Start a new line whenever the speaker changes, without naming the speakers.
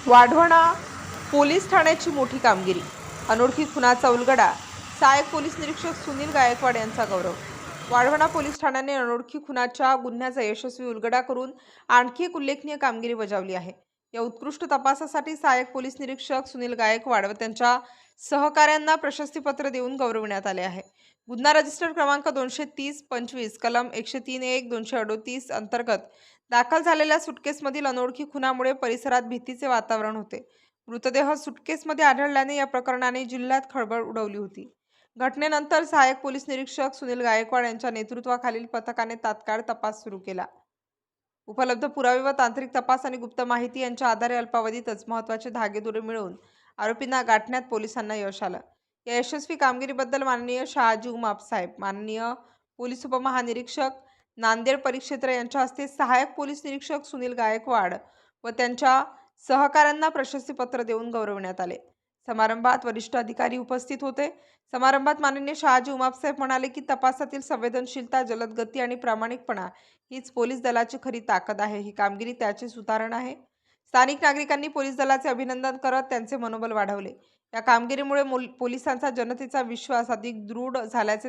वाढवणा पोलीस ठाण्याची मोठी कामगिरी, अनोळखी खुनाचा उलगडा, सहाय्यक पोलीस निरीक्षक सुनील गायकवाड यांचा गौरव. वाढवणा पोलीस ठाण्याने अनोळखी खुनाच्या गुन्ह्याचा यशस्वी उलगडा करून आणखी एक उल्लेखनीय कामगिरी बजावली आहे. या उत्कृष्ट तपासासाठी सहाय्यक पोलीस निरीक्षक सुनील गायकवाड व त्यांच्या सहकाऱ्यांना प्रशस्तीपत्र देऊन गौरविण्यात आले आहे. गुन्हा रजिस्टर क्रमांक 230-25 कलम 103-1 238 अंतर्गत दाखल झालेल्या सुटकेसमधील अनोळखी खुनामुळे परिसरात भीतीचे वातावरण होते. मृतदेह सुटकेसमध्ये आढळल्याने या प्रकरणाने जिल्ह्यात खळबळ उडवली होती. घटनेनंतर सहाय्यक पोलीस निरीक्षक सुनील गायकवाड यांच्या नेतृत्वाखालील पथकाने तात्काळ तपास सुरू केला. उपलब्ध पुरावे व तांत्रिक तपास आणि गुप्त माहिती यांच्या आधारे अल्पावधीतच महत्त्वाचे धागेदोरे मिळवून आरोपींना गाठण्यात पोलिसांना यश आलं. या यशस्वी कामगिरीबद्दल माननीय शहाजी उमाप साहेब, माननीय पोलीस उपमहानिरीक्षक नांदेड परिक्षेत्र यांच्या हस्ते सहाय्यक पोलीस निरीक्षक सुनील गायकवाड व त्यांच्या सहकाऱ्यांना प्रशस्तीपत्र देऊन गौरविण्यात आले. समारंभात वरिष्ठ अधिकारी उपस्थित होते. समारंभात माननीय शहाजी उमाप साहेब म्हणाले की तपासातील संवेदनशीलता, जलद गती आणि प्रामाणिकपणा हीच पोलीस दलाची खरी ताकद आहे. ही कामगिरी त्याचेच उदाहरण आहे. स्थानिक नागरिकांनी पोलीस दलाचे अभिनंदन करत त्यांचे मनोबल वाढवले. या कामगिरीमुळे पोलिसांचा जनतेचा विश्वास अधिक दृढ झाल्याचे